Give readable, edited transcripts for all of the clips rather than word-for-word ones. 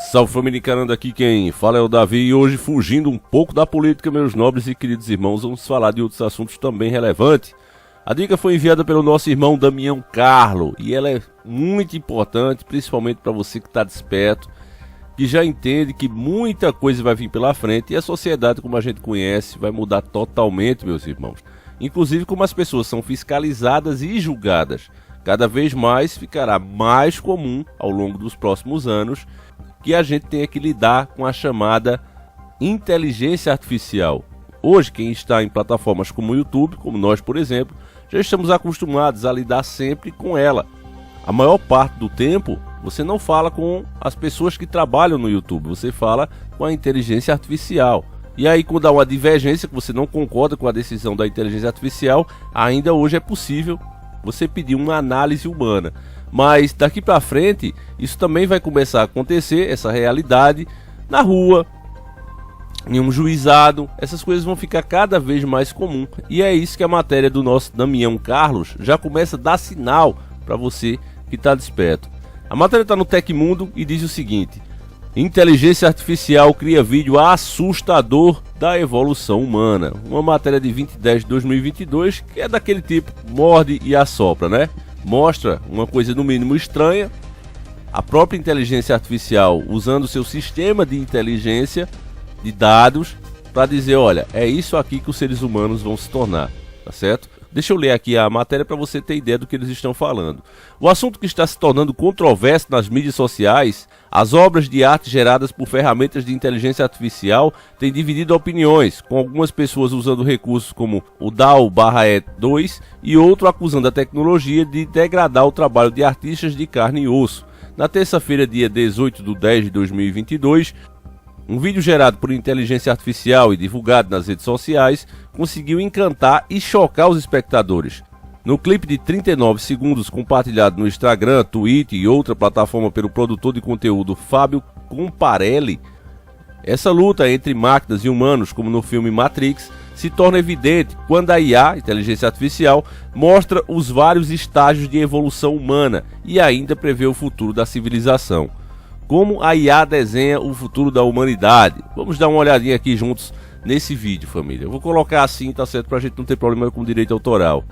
Salve família, encarando aqui quem fala é o Davi e hoje, fugindo um pouco da política, meus nobres e queridos irmãos, vamos falar de outros assuntos também relevantes. A dica foi enviada pelo nosso irmão Damião Carlo e ela é muito importante, principalmente para você que está desperto, que já entende que muita coisa vai vir pela frente e a sociedade, como a gente conhece, vai mudar totalmente, meus irmãos. Inclusive como as pessoas são fiscalizadas e julgadas. Cada vez mais ficará mais comum ao longo dos próximos anos que a gente tenha que lidar com a chamada inteligência artificial. Hoje, quem está em plataformas como o YouTube, como nós, por exemplo, já estamos acostumados a lidar sempre com ela. A maior parte do tempo, você não fala com as pessoas que trabalham no YouTube, você fala com a inteligência artificial. E aí, quando há uma divergência, que você não concorda com a decisão da inteligência artificial, ainda hoje é possível você pedir uma análise humana. Mas daqui para frente, isso também vai começar a acontecer, essa realidade, na rua, em um juizado. Essas coisas vão ficar cada vez mais comum. E é isso que a matéria do nosso Damião Carlos já começa a dar sinal para você que está desperto. A matéria está no Tecmundo e diz o seguinte: inteligência artificial cria vídeo assustador da evolução humana. Uma matéria de 20/10 de 2022, que é daquele tipo, morde e assopra, né? Mostra uma coisa no mínimo estranha, a própria inteligência artificial usando seu sistema de inteligência, de dados, para dizer, olha, é isso aqui que os seres humanos vão se tornar, tá certo? Deixa eu ler aqui a matéria para você ter ideia do que eles estão falando. O assunto que está se tornando controverso nas mídias sociais, as obras de arte geradas por ferramentas de inteligência artificial têm dividido opiniões, com algumas pessoas usando recursos como o DALL-E2 e outro acusando a tecnologia de degradar o trabalho de artistas de carne e osso. Na terça-feira, dia 18/10 de 2022, um vídeo gerado por inteligência artificial e divulgado nas redes sociais conseguiu encantar e chocar os espectadores. No clipe de 39 segundos compartilhado no Instagram, Twitter e outra plataforma pelo produtor de conteúdo Fábio Comparelli, essa luta entre máquinas e humanos, como no filme Matrix, se torna evidente quando a IA, inteligência artificial, mostra os vários estágios de evolução humana e ainda prevê o futuro da civilização. Como a IA desenha o futuro da humanidade? Vamos dar uma olhadinha aqui juntos nesse vídeo, família. Eu vou colocar assim, tá certo? Pra gente não ter problema com direito autoral.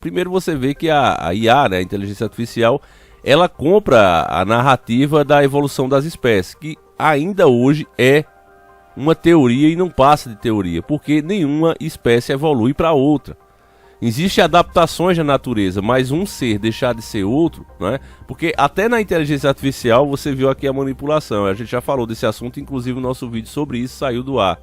Primeiro você vê que a IA, né, a inteligência artificial, ela compra a narrativa da evolução das espécies, que ainda hoje é uma teoria e não passa de teoria, porque nenhuma espécie evolui para outra. Existem adaptações na natureza, mas um ser deixar de ser outro, né? Porque até na inteligência artificial você viu aqui a manipulação. A gente já falou desse assunto, inclusive o nosso vídeo sobre isso saiu do ar,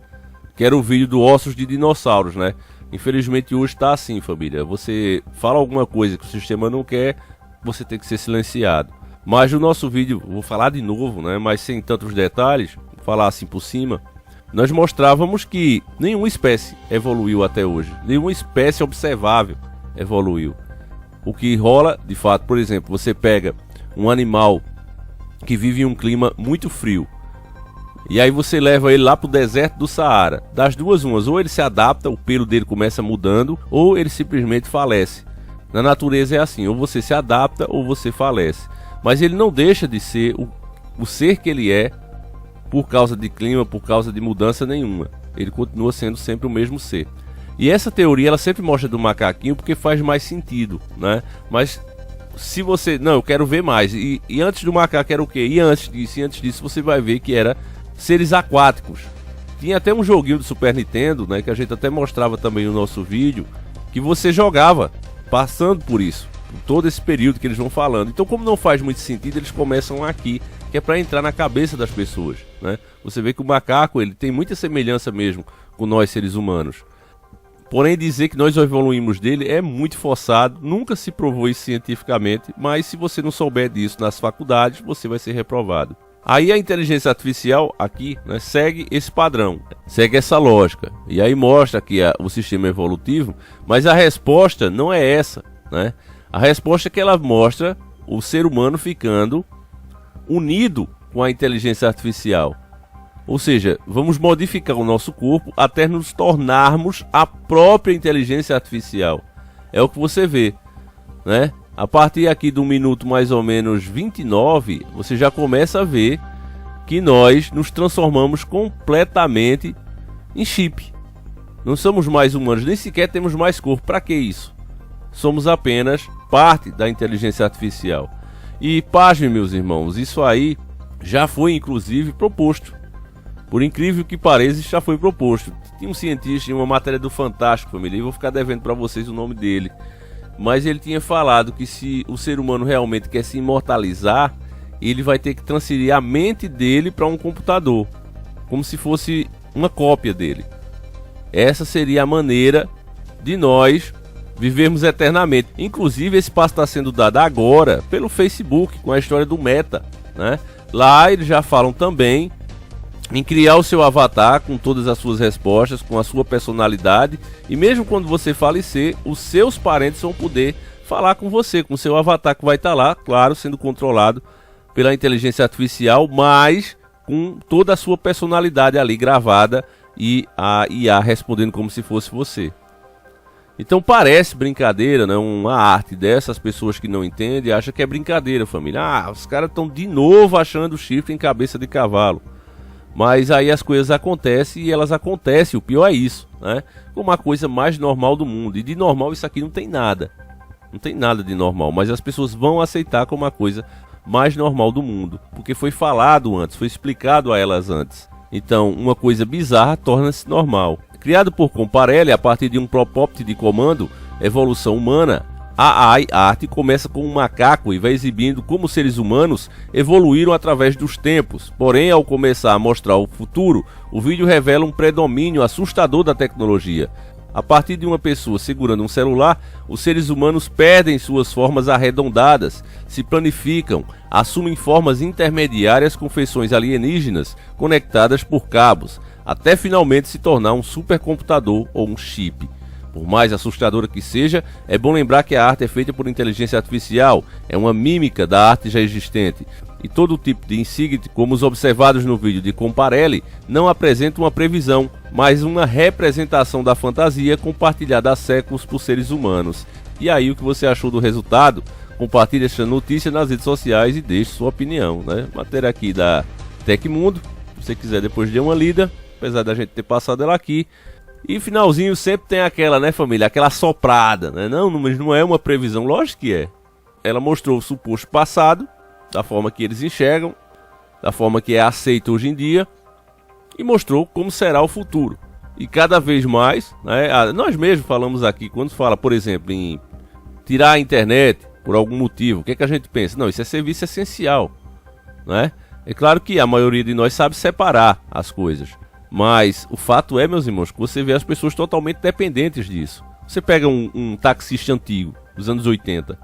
que era o vídeo do ossos de dinossauros, né? Infelizmente hoje está assim, família. Você fala alguma coisa que o sistema não quer, você tem que ser silenciado. Mas no nosso vídeo, vou falar de novo, né? Mas sem tantos detalhes, vou falar assim por cima. Nós mostrávamos que nenhuma espécie evoluiu até hoje. Nenhuma espécie observável evoluiu. O que rola, de fato, por exemplo, você pega um animal que vive em um clima muito frio. E aí você leva ele lá pro deserto do Saara. Das duas umas, ou ele se adapta, o pelo dele começa mudando, ou ele simplesmente falece. Na natureza é assim, ou você se adapta ou você falece. Mas ele não deixa de ser o ser que ele é por causa de clima, por causa de mudança nenhuma. Ele continua sendo sempre o mesmo ser. E essa teoria ela sempre mostra do macaquinho porque faz mais sentido, né? Mas se você... Não, eu quero ver mais. E antes do macaco era o quê? E antes disso você vai ver que era seres aquáticos. Tinha até um joguinho do Super Nintendo, né, que a gente até mostrava também no nosso vídeo, que você jogava passando por isso, por todo esse período que eles vão falando. Então, como não faz muito sentido, eles começam aqui, que é para entrar na cabeça das pessoas, né? Você vê que o macaco ele tem muita semelhança mesmo com nós seres humanos. Porém, dizer que nós evoluímos dele é muito forçado, nunca se provou isso cientificamente, mas se você não souber disso nas faculdades, você vai ser reprovado. Aí a inteligência artificial aqui, né, segue esse padrão, segue essa lógica, e aí mostra aqui o sistema evolutivo, mas a resposta não é essa, né? A resposta é que ela mostra o ser humano ficando unido com a inteligência artificial. Ou seja, vamos modificar o nosso corpo até nos tornarmos a própria inteligência artificial. É o que você vê, né? A partir aqui do minuto mais ou menos 29, você já começa a ver que nós nos transformamos completamente em chip. Não somos mais humanos, nem sequer temos mais corpo. Para que isso? Somos apenas parte da inteligência artificial. E pasmem, meus irmãos, isso aí já foi inclusive proposto. Por incrível que pareça, já foi proposto. Tinha um cientista em uma matéria do Fantástico, família, e vou ficar devendo para vocês o nome dele. Mas ele tinha falado que se o ser humano realmente quer se imortalizar, ele vai ter que transferir a mente dele para um computador, como se fosse uma cópia dele. Essa seria a maneira de nós vivermos eternamente. Inclusive, esse passo está sendo dado agora pelo Facebook, com a história do Meta, né? Lá eles já falam também em criar o seu avatar com todas as suas respostas, com a sua personalidade, e mesmo quando você falecer, os seus parentes vão poder falar com você, com o seu avatar que vai estar lá, claro, sendo controlado pela inteligência artificial, mas com toda a sua personalidade ali gravada e a IA respondendo como se fosse você. Então parece brincadeira, né? Uma arte dessas pessoas que não entendem, acham que é brincadeira, família. Ah, os caras estão de novo achando chifre em cabeça de cavalo. Mas aí as coisas acontecem e elas acontecem, o pior é isso, né? Como a coisa mais normal do mundo. E de normal isso aqui não tem nada. Não tem nada de normal, mas as pessoas vão aceitar como a coisa mais normal do mundo. Porque foi falado antes, foi explicado a elas antes. Então, uma coisa bizarra torna-se normal. Criado por Comparelli a partir de um propósito de comando, evolução humana, a arte começa com um macaco e vai exibindo como seres humanos evoluíram através dos tempos. Porém, ao começar a mostrar o futuro, o vídeo revela um predomínio assustador da tecnologia. A partir de uma pessoa segurando um celular, os seres humanos perdem suas formas arredondadas, se planificam, assumem formas intermediárias com feições alienígenas conectadas por cabos, até finalmente se tornar um supercomputador ou um chip. Por mais assustadora que seja, é bom lembrar que a arte é feita por inteligência artificial, é uma mímica da arte já existente, e todo tipo de insígnia, como os observados no vídeo de Comparelli, não apresenta uma previsão, mas uma representação da fantasia compartilhada há séculos por seres humanos. E aí, o que você achou do resultado? Compartilhe essa notícia nas redes sociais e deixe sua opinião, né? Matéria aqui da Tecmundo, se você quiser depois de uma lida, apesar da gente ter passado ela aqui. E finalzinho sempre tem aquela, né, família? Aquela soprada, né? Não, mas não é uma previsão, lógico que é. Ela mostrou o suposto passado, da forma que eles enxergam, da forma que é aceito hoje em dia, e mostrou como será o futuro. E cada vez mais, né, nós mesmos falamos aqui, quando fala, por exemplo, em tirar a internet por algum motivo, o que é que a gente pensa? Não, isso é serviço essencial, né? É claro que a maioria de nós sabe separar as coisas. Mas o fato é, meus irmãos, que você vê as pessoas totalmente dependentes disso. Você pega um taxista antigo, dos anos 80.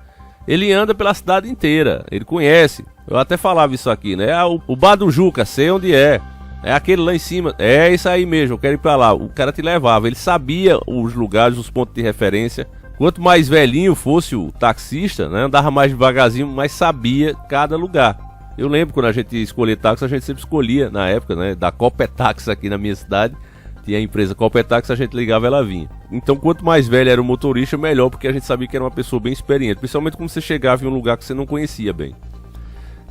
Ele anda pela cidade inteira, ele conhece. Eu até falava isso aqui, né? O Bar do Juca, sei onde é. É aquele lá em cima. É isso aí mesmo, eu quero ir pra lá. O cara te levava, ele sabia os lugares, os pontos de referência. Quanto mais velhinho fosse o taxista, né? Andava mais devagarzinho, mas sabia cada lugar. Eu lembro quando a gente escolhia táxi, a gente sempre escolhia, na época, né, da Copetax aqui na minha cidade, tinha a empresa Copetax, a gente ligava, ela vinha. Então, quanto mais velho era o motorista, melhor, porque a gente sabia que era uma pessoa bem experiente, principalmente quando você chegava em um lugar que você não conhecia bem.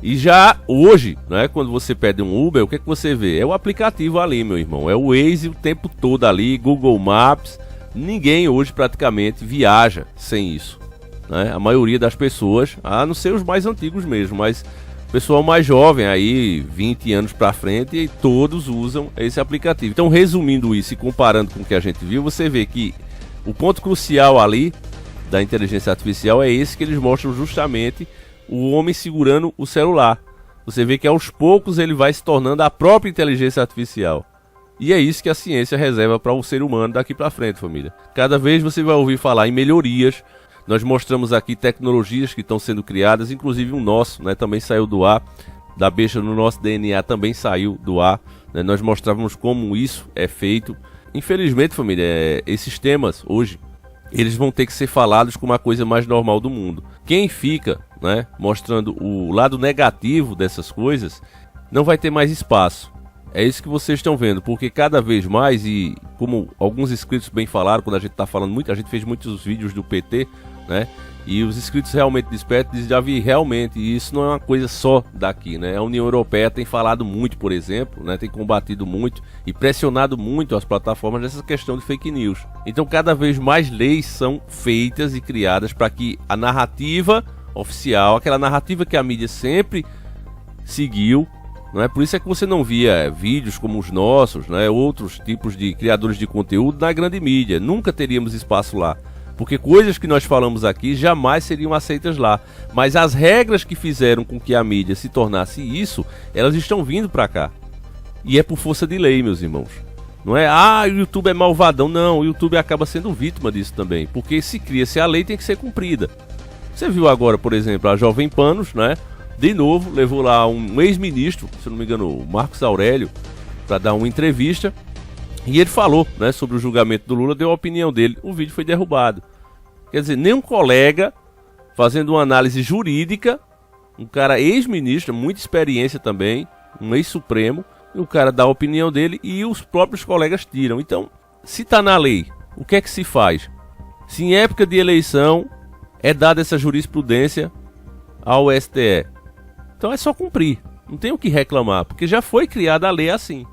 E já hoje, né, quando você pede um Uber, o que é que você vê? É o aplicativo ali, meu irmão, é o Waze o tempo todo ali, Google Maps. Ninguém hoje praticamente viaja sem isso, né? A maioria das pessoas, a não ser os mais antigos mesmo, mas pessoal mais jovem aí, 20 anos pra frente, e todos usam esse aplicativo. Então, resumindo isso e comparando com o que a gente viu, você vê que o ponto crucial ali da inteligência artificial é esse que eles mostram justamente o homem segurando o celular. Você vê que aos poucos ele vai se tornando a própria inteligência artificial. E é isso que a ciência reserva para o ser humano daqui para frente, família. Cada vez você vai ouvir falar em melhorias. Nós mostramos aqui tecnologias que estão sendo criadas, inclusive o nosso, né, também saiu do ar. Da besta no nosso DNA também saiu do ar, né? Nós mostrávamos como isso é feito. Infelizmente, família, esses temas hoje, eles vão ter que ser falados como a coisa mais normal do mundo. Quem fica, né, mostrando o lado negativo dessas coisas, não vai ter mais espaço. É isso que vocês estão vendo, porque cada vez mais, e como alguns inscritos bem falaram, quando a gente está falando muito, a gente fez muitos vídeos do PT, né? E os inscritos realmente despertos dizem, já vi, realmente, e isso não é uma coisa só daqui, né? A União Europeia tem falado muito, por exemplo, né? Tem combatido muito e pressionado muito as plataformas nessa questão de fake news. Então cada vez mais leis são feitas e criadas para que a narrativa oficial, aquela narrativa que a mídia sempre seguiu, não é? Por isso é que você não via vídeos como os nossos, né? Outros tipos de criadores de conteúdo na grande mídia. Nunca teríamos espaço lá. Porque coisas que nós falamos aqui jamais seriam aceitas lá. Mas as regras que fizeram com que a mídia se tornasse isso, elas estão vindo para cá. E é por força de lei, meus irmãos. Não é, o YouTube é malvadão. Não, o YouTube acaba sendo vítima disso também. Porque se cria-se a lei, tem que ser cumprida. Você viu agora, por exemplo, a Jovem Panos, né? De novo, levou lá um ex-ministro, se não me engano, o Marcos Aurélio, para dar uma entrevista. E ele falou, né, sobre o julgamento do Lula, deu a opinião dele. O vídeo foi derrubado. Quer dizer, nem um colega fazendo uma análise jurídica, um cara ex-ministro, muita experiência também, um ex-supremo, e o cara dá a opinião dele e os próprios colegas tiram. Então, se está na lei, o que é que se faz? Se em época de eleição é dada essa jurisprudência ao STE, então é só cumprir, não tem o que reclamar, porque já foi criada a lei assim.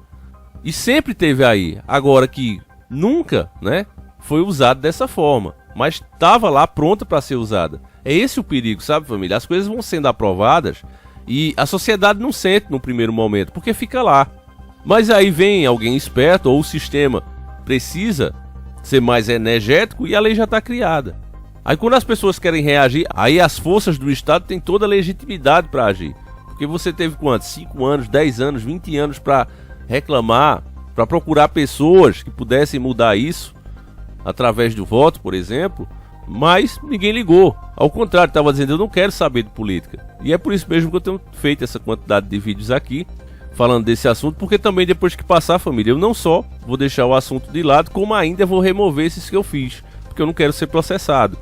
E sempre teve aí, agora que nunca, né, foi usado dessa forma, mas estava lá pronta para ser usada. É esse o perigo, sabe, família? As coisas vão sendo aprovadas e a sociedade não sente no primeiro momento, porque fica lá. Mas aí vem alguém esperto ou o sistema precisa ser mais energético e a lei já está criada. Aí quando as pessoas querem reagir, aí as forças do Estado têm toda a legitimidade para agir. Porque você teve quantos? 5 anos, 10 anos, 20 anos para reclamar, para procurar pessoas que pudessem mudar isso através do voto, por exemplo, mas ninguém ligou. Ao contrário, estava dizendo, eu não quero saber de política. E é por isso mesmo que eu tenho feito essa quantidade de vídeos aqui, falando desse assunto, porque também depois que passar, família, eu não só vou deixar o assunto de lado, como ainda vou remover esses que eu fiz, porque eu não quero ser processado.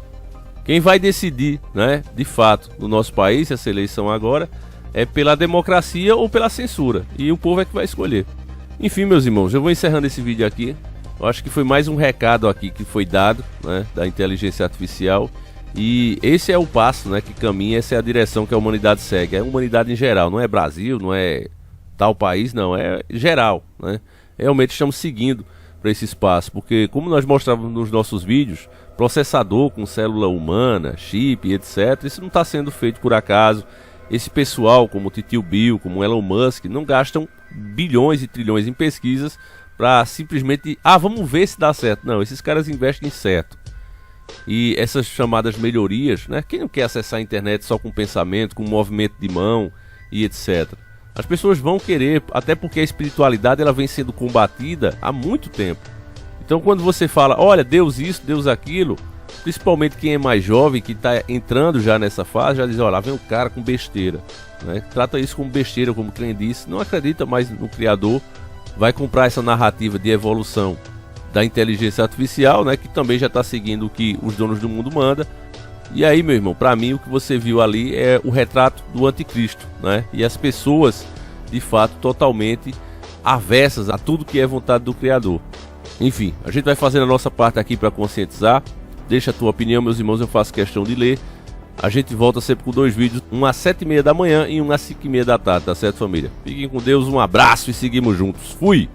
Quem vai decidir, né, de fato, no nosso país, essa eleição agora, é pela democracia ou pela censura, e o povo é que vai escolher. Enfim, meus irmãos, eu vou encerrando esse vídeo aqui. Eu acho que foi mais um recado aqui que foi dado, né, da inteligência artificial. E esse é o passo, né, que caminha, essa é a direção que a humanidade segue. É a humanidade em geral, não é Brasil, não é tal país, não, é geral, né? Realmente estamos seguindo para esse espaço, porque como nós mostrávamos nos nossos vídeos, processador com célula humana, chip, etc., isso não está sendo feito por acaso. Esse pessoal, como o Titio Bill, como o Elon Musk, não gastam bilhões e trilhões em pesquisas para simplesmente, vamos ver se dá certo. Não, esses caras investem certo. E essas chamadas melhorias, né? Quem não quer acessar a internet só com pensamento, com movimento de mão e etc. As pessoas vão querer, até porque a espiritualidade ela vem sendo combatida há muito tempo. Então quando você fala, olha, Deus isso, Deus aquilo, principalmente quem é mais jovem, que está entrando já nessa fase, já diz, olha, lá vem o cara com besteira, né? Trata isso como besteira, como quem disse, não acredita mais no Criador, vai comprar essa narrativa de evolução da inteligência artificial, né, que também já está seguindo o que os donos do mundo mandam. E aí, meu irmão, para mim o que você viu ali é o retrato do anticristo, né? E as pessoas, de fato, totalmente avessas a tudo que é vontade do Criador. Enfim, a gente vai fazendo a nossa parte aqui para conscientizar. Deixa a tua opinião, meus irmãos, eu faço questão de ler. A gente volta sempre com 2 vídeos, um às 7h30 da manhã e um às 5h30 da tarde, tá certo, família? Fiquem com Deus, um abraço e seguimos juntos. Fui!